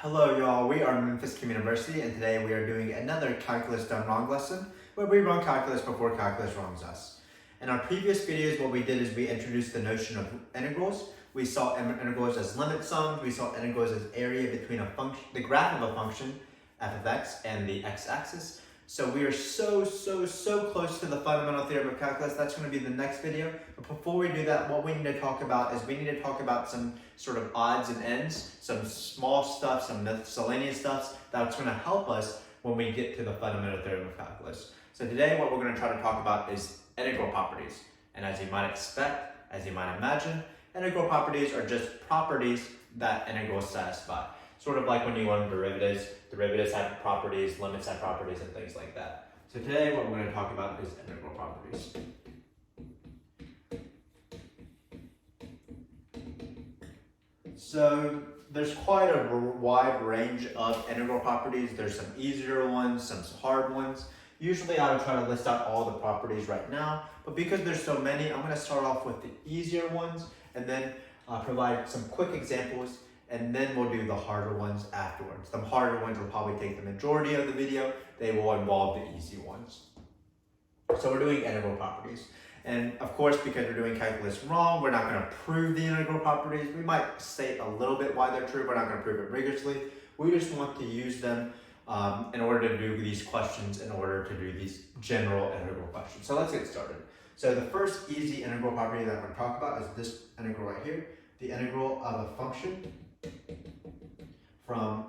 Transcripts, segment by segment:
Hello y'all, we are Memphis Communiversity and today we are doing another calculus done wrong lesson where we run calculus before calculus wrongs us. In our previous videos what we did is we introduced the notion of integrals. We saw integrals as limit sums, we saw integrals as area between a function, the graph of a function, f of x, and the x-axis. So we are so close to the fundamental theorem of calculus. That's going to be the next video. But before we do that, what we need to talk about is we need to talk about some sort of odds and ends, some small stuff, some miscellaneous stuff that's going to help us when we get to the fundamental theorem of calculus. So today what we're going to try to talk about is integral properties. And as you might expect, as you might imagine, integral properties are just properties that integrals satisfy. Sort of like when you learn derivatives. Derivatives have properties, limits have properties, and things like that. So today what we're going to talk about is integral properties. So there's quite a wide range of integral properties. There's some easier ones, some hard ones. Usually I would try to list out all the properties right now, but because there's so many, I'm going to start off with the easier ones and then provide some quick examples, and then we'll do the harder ones afterwards. The harder ones will probably take the majority of the video. They will involve the easy ones. So we're doing integral properties. And of course, because we're doing calculus wrong, we're not going to prove the integral properties. We might state a little bit why they're true. We're not going to prove it rigorously. We just want to use them in order to do these questions, in order to do these general integral questions. So let's get started. So the first easy integral property that I'm going to talk about is this integral right here. The integral of a function from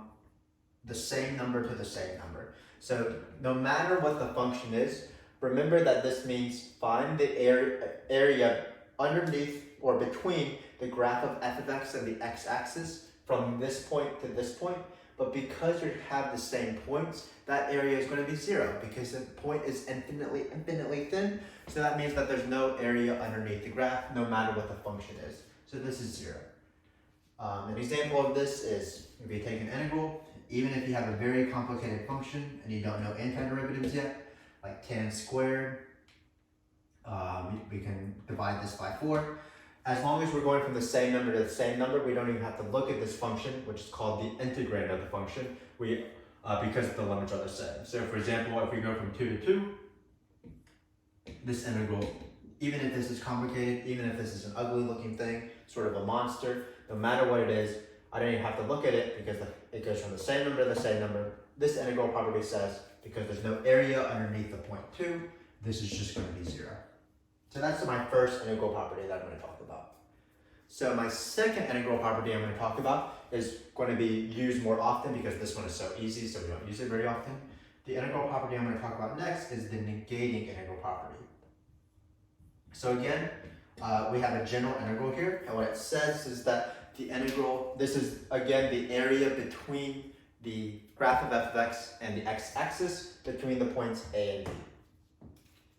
the same number to the same number. So no matter what the function is, remember that this means find the area underneath or between the graph of f of x and the x-axis from this point to this point. But because you have the same points, that area is going to be 0 because the point is infinitely thin. So that means that there's no area underneath the graph, no matter what the function is. So this is 0. An example of this is if you take an integral, even if you have a very complicated function and you don't know antiderivatives yet, like tan squared, we can divide this by 4. As long as we're going from the same number to the same number, we don't even have to look at this function, which is called the integrand of the function, because the limits are the same. So for example, if we go from 2 to 2, this integral, even if this is complicated, even if this is an ugly looking thing, sort of a monster, no matter what it is, I don't even have to look at it because it goes from the same number to the same number. This integral property says because there's no area underneath the point 2, this is just going to be 0. So that's my first integral property that I'm going to talk about. So my second integral property I'm going to talk about is going to be used more often because this one is so easy, so we don't use it very often. The integral property I'm going to talk about next is the negating integral property. So again, we have a general integral here, and what it says is that the integral, this is again the area between the graph of f of x and the x-axis between the points A and B.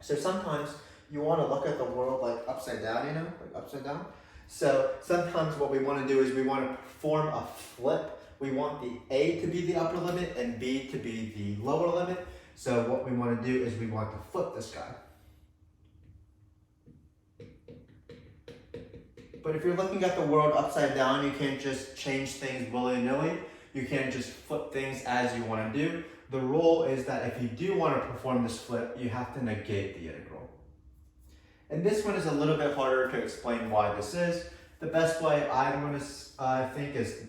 So sometimes you want to look at the world like upside down, like upside down. So sometimes what we want to do is we want to perform a flip. We want the A to be the upper limit and B to be the lower limit. So what we want to do is we want to flip this guy. But if you're looking at the world upside down, you can't just change things willy-nilly. You can't just flip things as you want to do. The rule is that if you do want to perform this flip, you have to negate the integral. And this one is a little bit harder to explain why this is. The best way I'm going to think is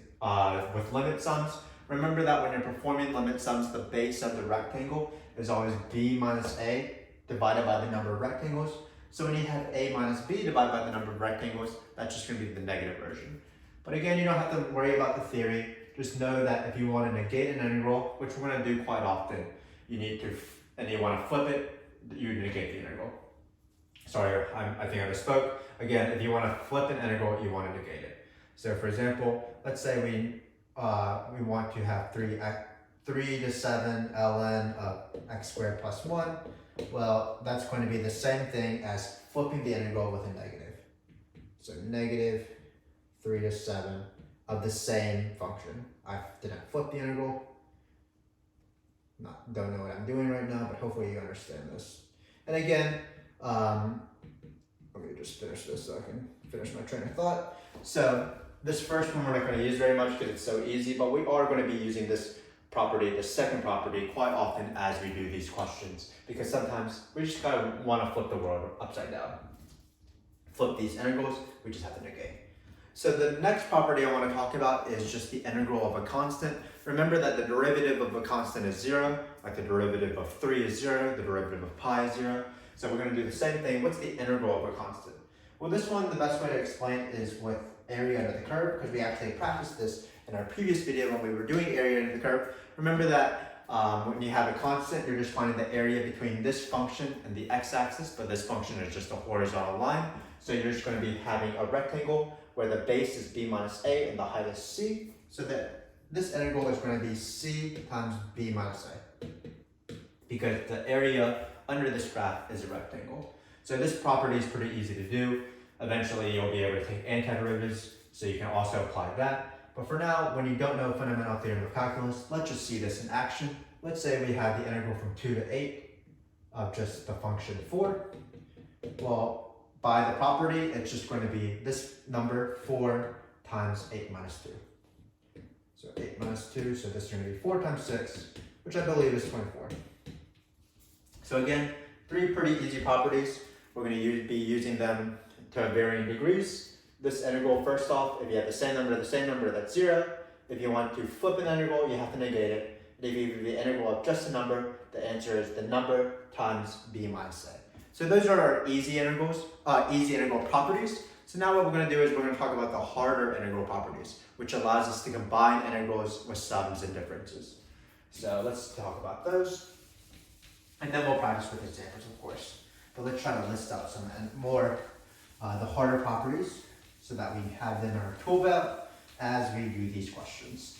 with limit sums. Remember that when you're performing limit sums, the base of the rectangle is always b minus a divided by the number of rectangles. So when you have a minus b divided by the number of rectangles, that's just going to be the negative version. But again, you don't have to worry about the theory. Just know that if you want to negate an integral, which we're going to do quite often, you want to flip it, you negate the integral. Sorry, I think I misspoke. Again, if you want to flip an integral, you want to negate it. So for example, let's say we want to have 3 to 7 ln of x squared plus 1. Well, that's going to be the same thing as flipping the integral with a negative. So negative 3 to 7 of the same function. I didn't flip the integral. Don't know what I'm doing right now, but hopefully you understand this. And again, let me just finish this so I can finish my train of thought. So this first one we're not going to use very much because it's so easy, but we are going to be using this property, the second property, quite often as we do these questions, because sometimes we just kind of want to flip the world upside down. Flip these integrals, we just have to negate. So the next property I want to talk about is just the integral of a constant. Remember that the derivative of a constant is 0, like the derivative of 3 is 0, the derivative of pi is 0. So we're going to do the same thing. What's the integral of a constant? Well, this one, the best way to explain is with area under the curve, because we actually practiced this in our previous video when we were doing area under the curve. Remember that when you have a constant, you're just finding the area between this function and the x-axis, but this function is just a horizontal line. So you're just going to be having a rectangle where the base is b minus a and the height is c. So that this integral is going to be c times b minus a, because the area under this graph is a rectangle. So this property is pretty easy to do. Eventually you'll be able to take antiderivatives, so you can also apply that. But for now, when you don't know fundamental theorem of calculus, let's just see this in action. Let's say we have the integral from 2 to 8 of just the function 4. Well, by the property, it's just going to be this number 4 times 8 minus 2. So 8 minus 2, so this is going to be 4 times 6, which I believe is 24. So again, 3 pretty easy properties. We're going to be using them to varying degrees. This integral, first off, if you have the same number, that's 0. If you want to flip an integral, you have to negate it. If you have the integral of just a number, the answer is the number times b minus a. So those are our easy integral properties. So now what we're going to do is we're going to talk about the harder integral properties, which allows us to combine integrals with sums and differences. So let's talk about those. And then we'll practice with examples, of course. But let's try to list out some more the harder properties so that we have them in our tool belt as we do these questions.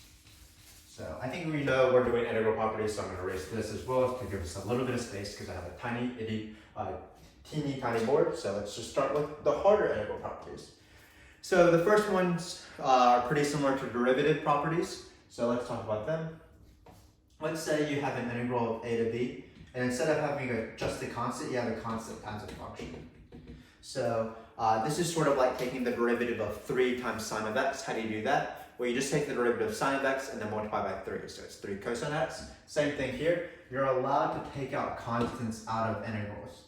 So I think we know we're doing integral properties, so I'm going to erase this as well to give us a little bit of space because I have a teeny tiny board. So let's just start with the harder integral properties. So the first ones are pretty similar to derivative properties. So let's talk about them. Let's say you have an integral of a to b, and instead of having just a constant, you have a constant times a function. So this is sort of like taking the derivative of 3 times sine of x. How do you do that? Well, you just take the derivative of sine of x and then multiply by 3. So it's 3 cosine x. Same thing here. You're allowed to take out constants out of integrals.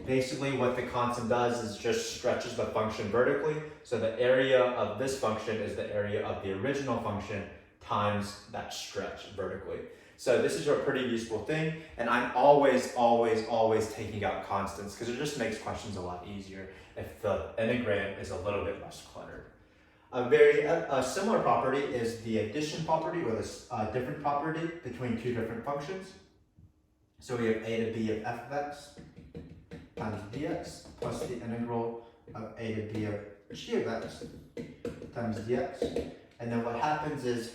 Basically, what the constant does is just stretches the function vertically. So the area of this function is the area of the original function times that stretch vertically. So this is a pretty useful thing, and I'm always taking out constants because it just makes questions a lot easier if the integrand is a little bit less cluttered. A similar property is the addition property, or this different property between two different functions. So we have a to b of f of x times dx plus the integral of a to b of g of x times dx. And then what happens is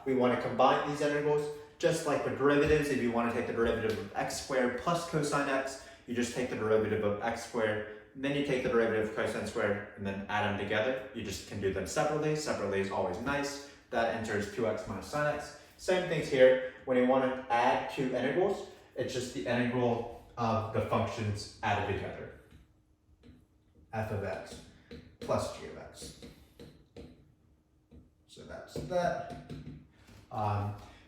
we want to combine these integrals. Just like with derivatives, if you want to take the derivative of x squared plus cosine x, you just take the derivative of x squared, and then you take the derivative of cosine squared, and then add them together. You just can do them separately. Separately is always nice. That answer is 2x minus sine x. Same things here. When you want to add two integrals, it's just the integral of the functions added together. F of x plus g of x. So that's that.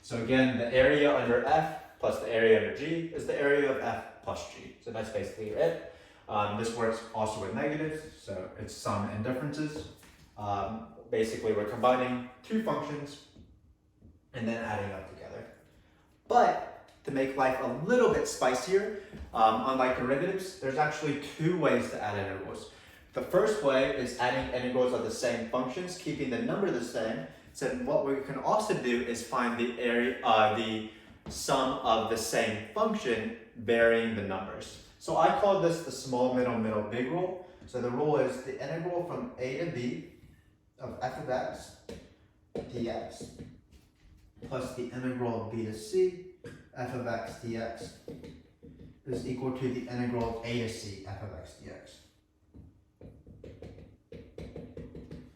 So again, the area under f plus the area under g is the area of f plus g. So that's basically it. This works also with negatives, so it's sum and differences. Basically, we're combining two functions and then adding them together. But to make life a little bit spicier, unlike derivatives, there's actually two ways to add integrals. The first way is adding integrals of the same functions, keeping the number the same. So what we can also do is find the area, the sum of the same function varying the numbers. So I call this the small middle big rule. So the rule is the integral from a to b of f of x dx plus the integral of b to c f of x dx is equal to the integral of a to c f of x dx.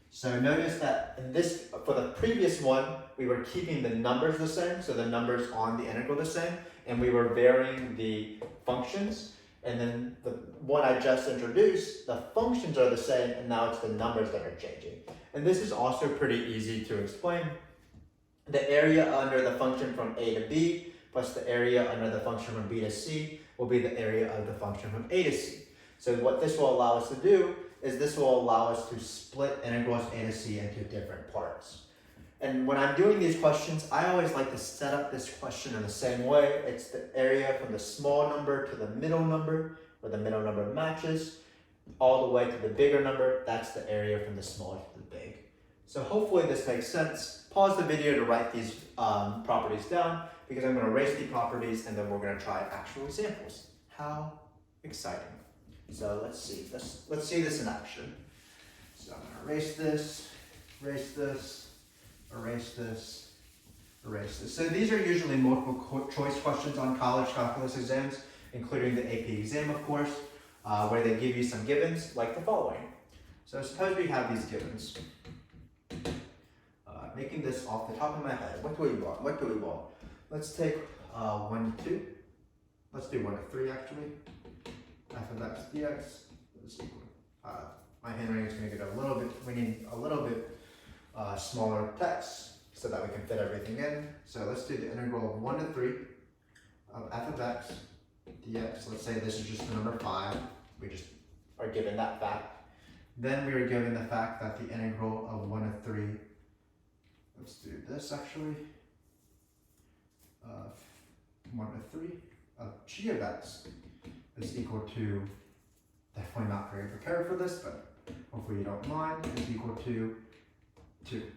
So notice that in this, for the previous one, we were keeping the numbers the same, so the numbers on the integral the same, and we were varying the functions. And then one I just introduced, the functions are the same, and now it's the numbers that are changing. And this is also pretty easy to explain. The area under the function from a to b plus the area under the function from b to c will be the area of the function from a to c. So what this will allow us to do is this will allow us to split integrals a to c into different parts. And when I'm doing these questions, I always like to set up this question in the same way. It's the area from the small number to the middle number, where the middle number matches, all the way to the bigger number. That's the area from the small to the big. So hopefully this makes sense. Pause the video to write these properties down, because I'm going to erase the properties and then we're going to try actual examples. How exciting. So let's see this in action. So I'm going to erase this, erase this, erase this, erase this. So these are usually multiple choice questions on college calculus exams, including the AP exam, of course, where they give you some givens like the following. So suppose we have these givens. Making this off the top of my head. What do we want? What do we want? Let's take 1 to 2. Let's do 1 to 3 actually. F of x dx is equal. My handwriting is going to get a little bit, we need a little bit smaller text so that we can fit everything in. So let's do the integral of 1 to 3 of f of x dx. Let's say this is just the number 5. We just are given that fact. Then we are given the fact that the integral of 1 to 3, let's do this actually, 1 to 3 of g of x is equal to, definitely not very prepared for this, but hopefully you don't mind, is equal to 2.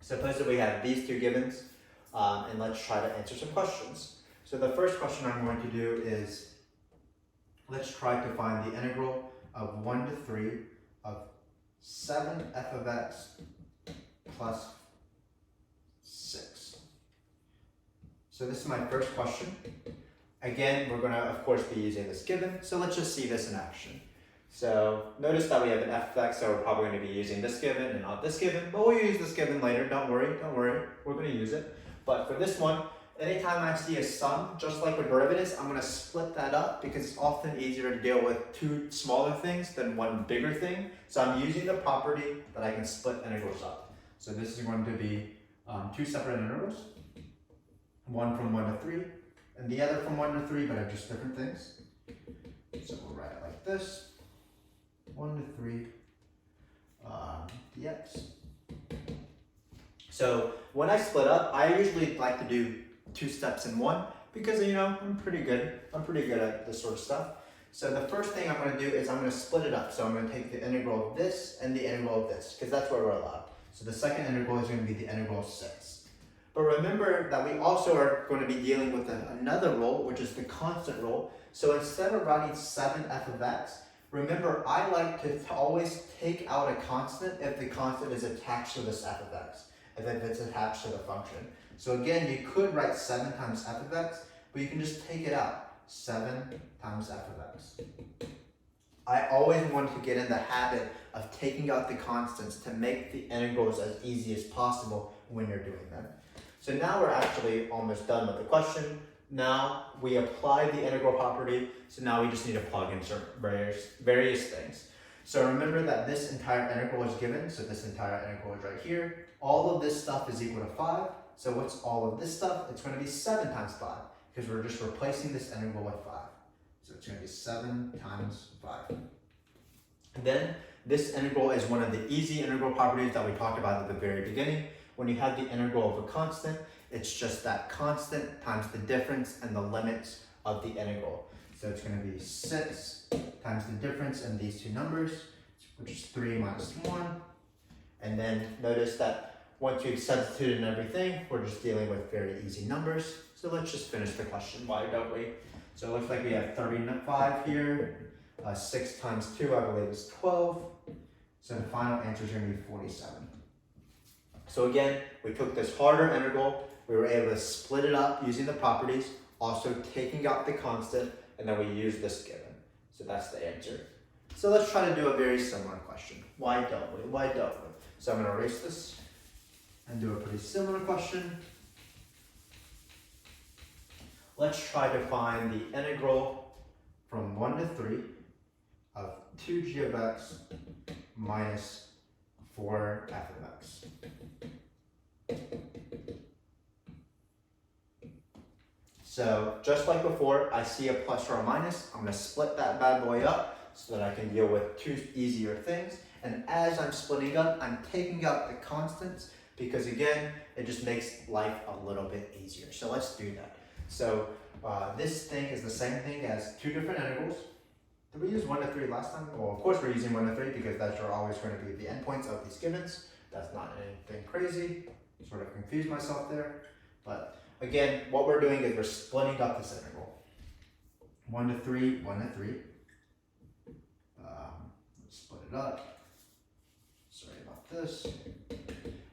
Suppose that we have these two givens, and let's try to answer some questions. So the first question I'm going to do is, let's try to find the integral of 1 to 3 of 7f of x plus 6. So this is my first question. Again, we're going to, of course, be using this given. So let's just see this in action. So notice that we have an f of x, so we're probably going to be using this given and not this given. But we'll use this given later. Don't worry, don't worry. We're going to use it. But for this one, anytime I see a sum, just like with derivatives, I'm going to split that up because it's often easier to deal with two smaller things than one bigger thing. So I'm using the property that I can split integrals up. So this is going to be two separate integrals. One from 1 to 3, and the other from 1 to 3, but are just different things. So we'll write it like this. 1 to 3 dx. So when I split up, I usually like to do 2 steps in one because, you know, I'm pretty good at this sort of stuff. So the first thing I'm going to do is I'm going to split it up. So I'm going to take the integral of this and the integral of this, because that's what we're allowed. So the second integral is going to be the integral of 6. But remember that we also are going to be dealing with another rule, which is the constant rule. So instead of writing 7f of x, remember I like to always take out a constant if the constant is attached to this f of x, and if it's attached to the function. So again, you could write 7 times f of x, but you can just take it out. 7 times f of x. I always want to get in the habit of taking out the constants to make the integrals as easy as possible when you're doing them. So now we're actually almost done with the question. Now we apply the integral property, so now we just need to plug in various things. So remember that this entire integral is given, so this entire integral is right here. All of this stuff is equal to 5. So what's all of this stuff? It's going to be 7 times 5, because we're just replacing this integral with 5. So it's going to be 7 times 5. And then this integral is one of the easy integral properties that we talked about at the very beginning. When you have the integral of a constant, it's just that constant times the difference and the limits of the integral. So it's going to be 6 times the difference in these two numbers, which is 3 minus 1. And then notice that once we've substituted in everything, we're just dealing with very easy numbers. So let's just finish the question, why don't we? So it looks like we have 35 here. 6 times 2, I believe, is 12. So the final answer is going to be 47. So again, we took this harder integral, we were able to split it up using the properties, also taking out the constant, and then we used this given. So that's the answer. So let's try to do a very similar question. Why don't we? Why don't we? So I'm going to erase this and do a pretty similar question. Let's try to find the integral from 1 to 3 of 2g of x minus 4 f of x. So just like before, I see a plus or a minus. I'm going to split that bad boy up so that I can deal with two easier things. And as I'm splitting up, I'm taking out the constants because again, it just makes life a little bit easier. So let's do that. So this thing is the same thing as two different integrals. Did we use 1 to 3 last time? Well, of course we're using 1 to 3 because that's always going to be the endpoints of these givens. That's not anything crazy. Sort of confused myself there. But again, what we're doing is we're splitting up this integral. 1 to 3, 1 to 3. Let's split it up. Sorry about this.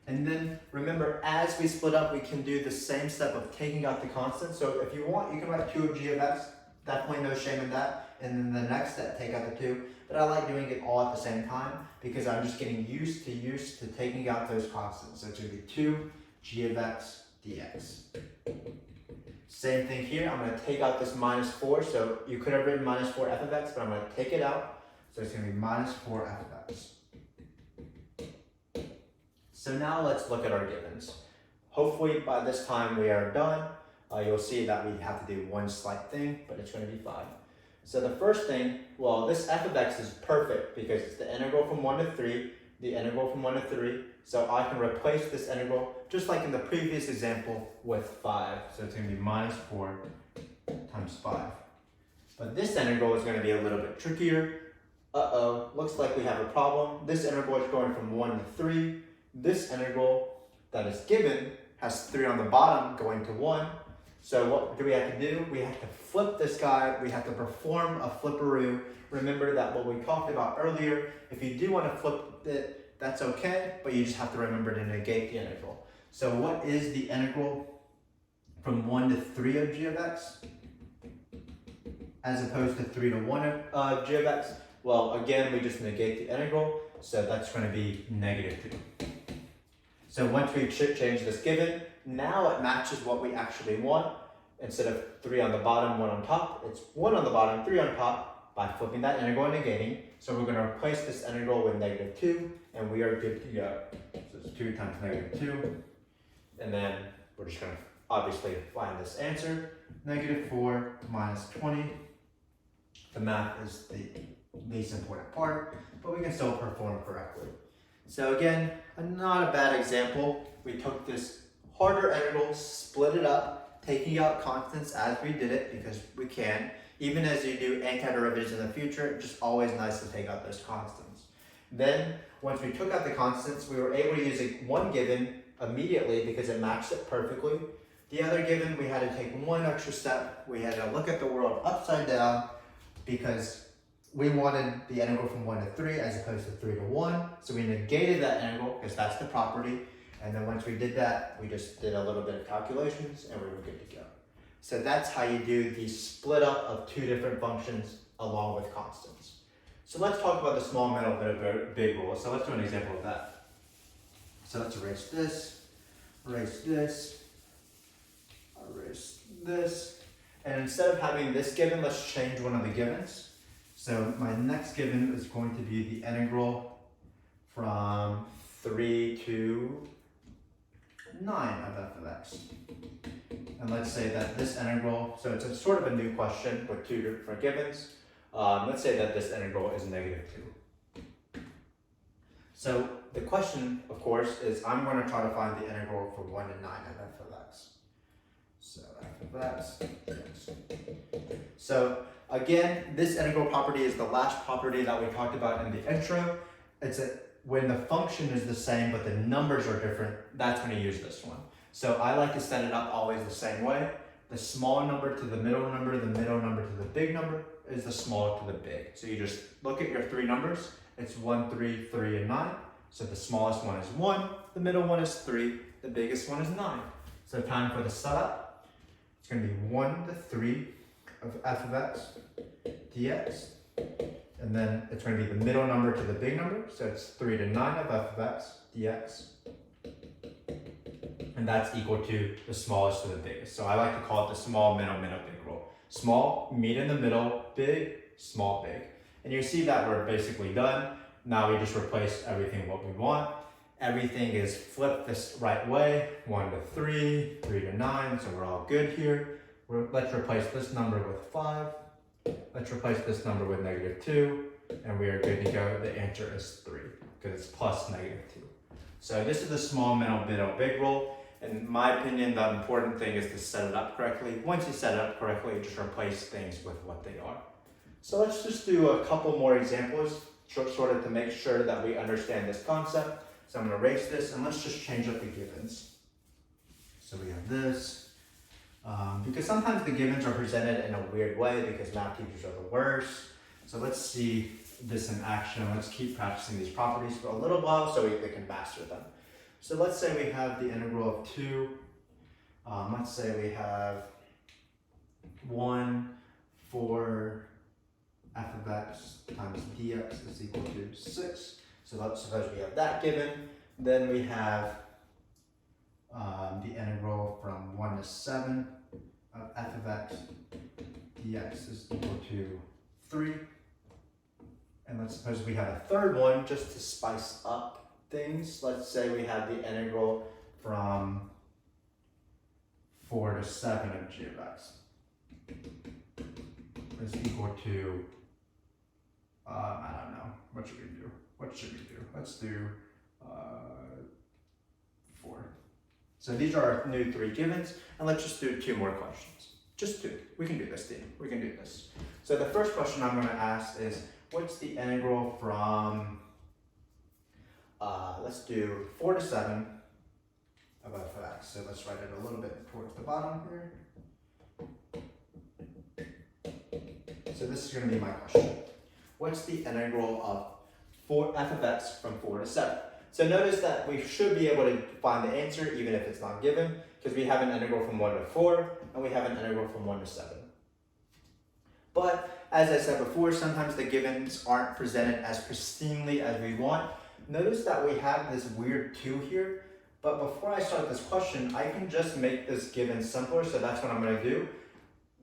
And then remember, as we split up, we can do the same step of taking out the constant. So if you want, you can write 2 of g of x. Definitely no shame in that. And then the next step, take out the 2. But I like doing it all at the same time because I'm just getting used to taking out those constants. So it's going to be 2 g of x dx. Same thing here. I'm going to take out this minus 4. So you could have written minus 4 f of x, but I'm going to take it out. So it's going to be minus 4 f of x. So now let's look at our givens. Hopefully by this time we are done. You'll see that we have to do one slight thing, but it's going to be 5. So the first thing, well, this f of x is perfect because it's the integral from 1 to 3, the integral from 1 to 3. So I can replace this integral, just like in the previous example, with 5. So it's going to be minus 4 times 5. But this integral is going to be a little bit trickier. Uh-oh, looks like we have a problem. This integral is going from 1 to 3. This integral that is given has 3 on the bottom going to 1. So what do we have to do? We have to flip this guy. We have to perform a flipperoo. Remember that what we talked about earlier, if you do want to flip it, that's okay, but you just have to remember to negate the integral. So what is the integral from 1 to 3 of g of x as opposed to 3 to 1 of g of x? Well, again, we just negate the integral, so that's going to be negative 2. So once we change this given, now it matches what we actually want. Instead of 3 on the bottom, 1 on top, it's 1 on the bottom, 3 on top by flipping that integral and negating. So we're going to replace this integral with negative 2, and we are good to go. So it's 2 times negative 2, and then we're just going to obviously find this answer. Negative 4 minus 20. The math is the least important part, but we can still perform correctly. So again, not a bad example. We took this harder integral, split it up, taking out constants as we did it because we can. Even as you do antiderivatives in the future, just always nice to take out those constants. Then, once we took out the constants, we were able to use one given immediately because it matched it perfectly. The other given, we had to take one extra step. We had to look at the world upside down because we wanted the integral from 1 to 3 as opposed to 3 to 1. So we negated that integral because that's the property. And then once we did that, we just did a little bit of calculations and we were good to go. So that's how you do the split up of two different functions along with constants. So let's talk about the small, middle, big rule. So let's do an example of that. So let's erase this, erase this, erase this. And instead of having this given, let's change one of the givens. So my next given is going to be the integral from 3 to 9 of f of x. And let's say that this integral, so it's a sort of a new question with two different givens. Let's say that this integral is negative 2. So the question, of course, is I'm going to try to find the integral from 1 to 9 of f of x. So f of x, yes. So again, this integral property is the last property that we talked about in the intro. It's when the function is the same but the numbers are different, that's when you use this one. So I like to set it up always the same way. The small number to the middle number to the big number is the small to the big. So you just look at your three numbers. It's 1, 3, 3, and 9. So the smallest one is 1, the middle one is 3, the biggest one is 9. So time for the setup. It's going to be 1 to 3 of f of x dx. And then it's going to be the middle number to the big number. So it's 3 to 9 of f of x dx. And that's equal to the smallest to the biggest. So I like to call it the small, middle, big rule. Small, meet in the middle, big, small, big. And you see that we're basically done. Now we just replace everything what we want. Everything is flipped this right way, 1 to 3, 3 to 9, so we're all good here. Let's replace this number with 5. Let's replace this number with -2, and we are good to go. The answer is 3, because it's plus -2. So this is the small, middle, big rule. In my opinion, the important thing is to set it up correctly. Once you set it up correctly, just replace things with what they are. So let's just do a couple more examples, sort of to make sure that we understand this concept. So I'm going to erase this, and let's just change up the givens. So we have this. Because sometimes the givens are presented in a weird way because math teachers are the worst. So let's see this in action. Let's keep practicing these properties for a little while so we can master them. So let's say we have the integral of 2. Let's say we have 1 for f of x times dx is equal to 6. So let's suppose we have that given. Then we have the integral from 1 to 7 of f of x dx is equal to 3. And let's suppose we have a third one just to spice up things. Let's say we have the integral from 4 to 7 of g of x is equal to, I don't know, what should we do? Let's do 4. So these are our new 3 givens, and let's just do 2 more questions. Just 2. We can do this, team. We can do this. So the first question I'm going to ask is, what's the integral from, let's do 4 to 7 of f of x. So let's write it a little bit towards the bottom here. So this is going to be my question. What's the integral of f of x from 4 to 7? So notice that we should be able to find the answer even if it's not given, because we have an integral from 1 to 4 and we have an integral from 1 to 7. But as I said before, sometimes the givens aren't presented as pristinely as we want. Notice that we have this weird 2 here, but before I start this question, I can just make this given simpler, so that's what I'm going to do.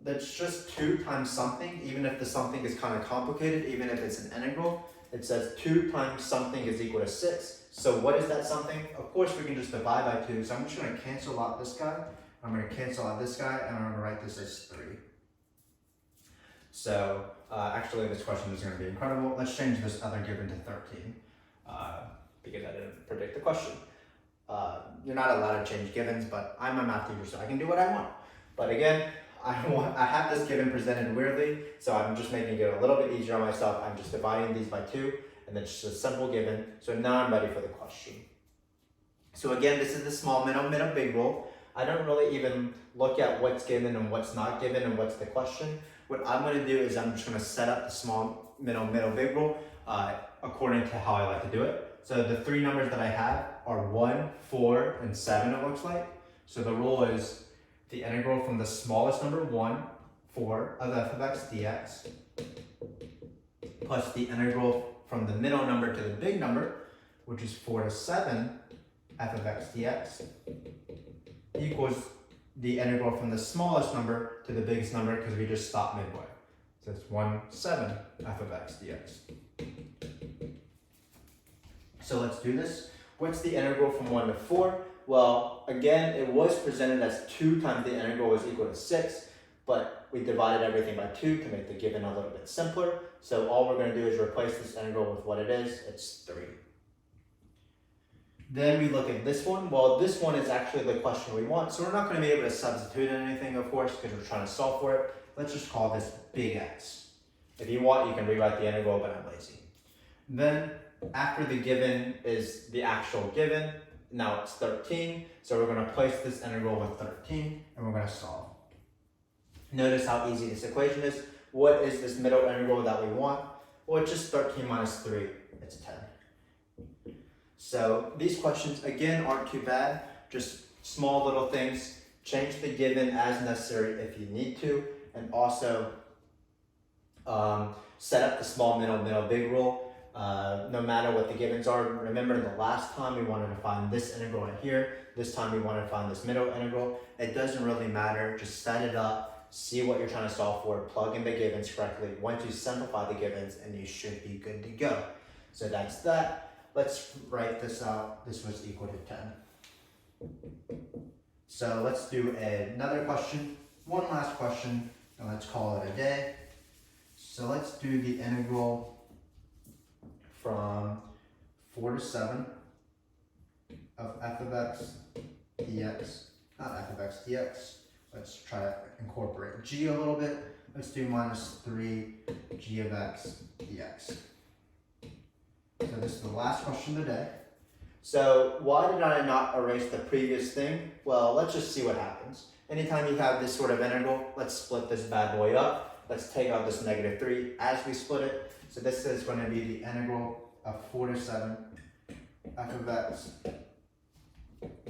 That's just 2 times something, even if the something is kind of complicated, even if it's an integral. It says 2 times something is equal to 6. So what is that something? Of course, we can just divide by 2. So I'm just going to cancel out this guy. I'm going to cancel out this guy, and I'm going to write this as 3. So actually, this question is going to be incredible. Let's change this other given to 13 because I didn't predict the question. You're not allowed to change givens, but I'm a math teacher, so I can do what I want. But again, I have this given presented weirdly, so I'm just making it a little bit easier on myself. I'm just dividing these by 2, and then just a simple given. So now I'm ready for the question. So again, this is the small, middle, big rule. I don't really even look at what's given and what's not given and what's the question. What I'm going to do is I'm just going to set up the small, middle, big rule according to how I like to do it. So the 3 numbers that I have are 1, 4, and 7, it looks like. So the rule is the integral from the smallest number, 1, 4 of f of x dx, plus the integral from the middle number to the big number, which is 4 to 7 f of x dx, equals the integral from the smallest number to the biggest number because we just stopped midway. So it's 1, 7 f of x dx. So let's do this. What's the integral from 1 to 4? Well, again, it was presented as 2 times the integral is equal to 6, but we divided everything by 2 to make the given a little bit simpler. So all we're going to do is replace this integral with what it is. It's 3. Then we look at this one. Well, this one is actually the question we want, so we're not going to be able to substitute anything, of course, because we're trying to solve for it. Let's just call this big X. If you want, you can rewrite the integral, but I'm lazy. Then, after the given is the actual given, now it's 13, so we're going to place this integral with 13, and we're going to solve. Notice how easy this equation is. What is this middle integral that we want? Well, it's just 13 minus 3. It's 10. So these questions, again, aren't too bad. Just small little things. Change the given as necessary if you need to. And also set up the small, middle, big rule. No matter what the givens are. Remember the last time we wanted to find this integral in here. This time we wanted to find this middle integral. It doesn't really matter. Just set it up. see what you're trying to solve for, plug in the givens correctly. Once you simplify the givens, and you should be good to go. So that's that. Let's write this out. This was equal to 10. So let's do another question, one last question, and let's call it a day. So let's do the integral from 4 to 7 of f of x dx, not f of x dx. Let's try to incorporate g a little bit. Let's do minus 3 g of x dx. So this is the last question of the day. So why did I not erase the previous thing? Well, let's just see what happens. Anytime you have this sort of integral, let's split this bad boy up. Let's take out this negative 3 as we split it. So this is going to be the integral of 4 to 7 f of x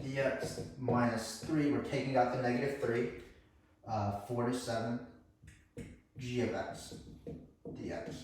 dx minus 3. We're taking out the negative 3. 4 to 7 g of x dx.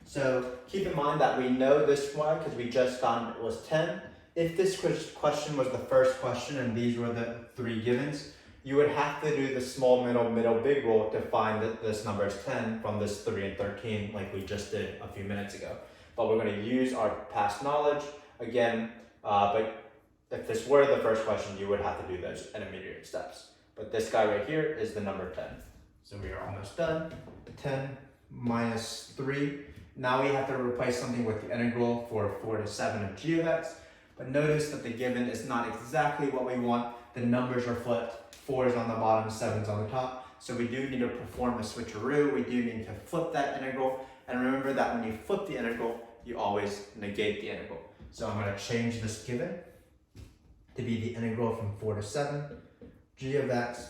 So keep in mind that we know this one because we just found it was 10. If this question was the first question and these were the 3 givens, you would have to do the small, middle, big rule to find that this number is 10 from this 3 and 13 like we just did a few minutes ago. But we're going to use our past knowledge again, but if this were the first question, you would have to do those intermediate steps. But this guy right here is the number 10. So we are almost done. 10 minus 3. Now we have to replace something with the integral for 4 to 7 of g of x. But notice that the given is not exactly what we want. The numbers are flipped. 4 is on the bottom, 7 is on the top. So we do need to perform a switcheroo. We do need to flip that integral. And remember that when you flip the integral, you always negate the integral. So I'm going to change this given to be the integral from 4 to 7 g of x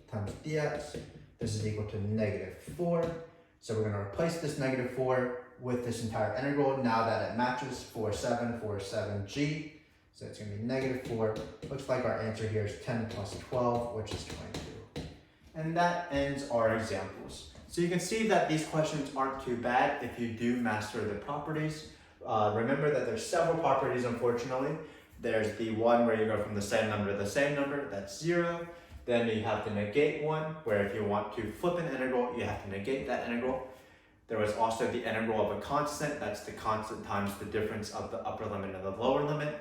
times dx. This is equal to negative 4. So we're going to replace this negative 4 with this entire integral now that it matches 4, 7, g. So it's going to be negative 4. Looks like our answer here is 10 plus 12, which is 22. And that ends our examples. So you can see that these questions aren't too bad if you do master the properties. Remember that there's several properties, unfortunately. There's the one where you go from the same number to the same number, that's 0. Then you have the negate one, where if you want to flip an integral, you have to negate that integral. There was also the integral of a constant, that's the constant times the difference of the upper limit and the lower limit.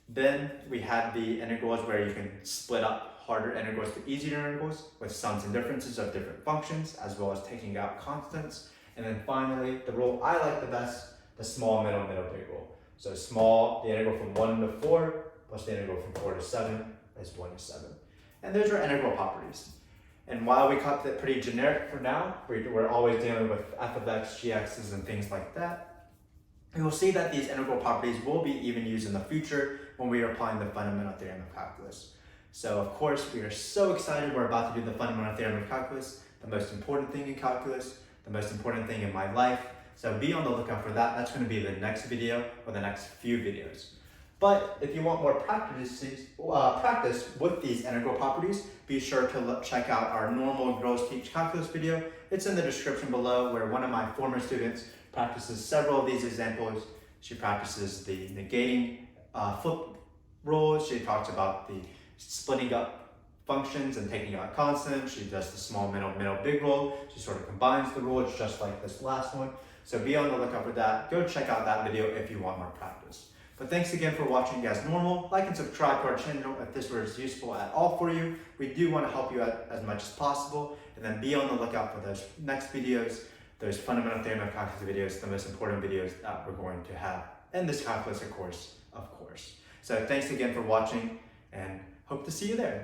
Then we had the integrals where you can split up harder integrals to easier integrals with sums and differences of different functions, as well as taking out constants. And then finally, the rule I like the best, the small, middle, big rule. So small, the integral from 1 to 4, plus the integral from 4 to 7 is 1 to 7. And those are integral properties. And while we kept it pretty generic for now, we're always dealing with f of x, gx's, and things like that. You will see that these integral properties will be even used in the future when we are applying the fundamental theorem of calculus. So of course, we are so excited we're about to do the fundamental theorem of calculus, the most important thing in calculus, the most important thing in my life. So be on the lookout for that. That's going to be the next video or the next few videos. But if you want more practice with these integral properties, be sure to check out our normal Girls Teach Calculus video. It's in the description below, where one of my former students practices several of these examples. She practices the negating flip rules. She talks about the splitting up functions and taking out constants. She does the small, middle, big rule. She sort of combines the rules just like this last one. So be on the lookout for that. Go check out that video if you want more practice. But thanks again for watching as normal. Like and subscribe to our channel if this was useful at all for you. We do want to help you out as much as possible. And then be on the lookout for those next videos, those fundamental theorem of calculus videos, the most important videos that we're going to have in this calculus course, of course. So thanks again for watching and hope to see you there.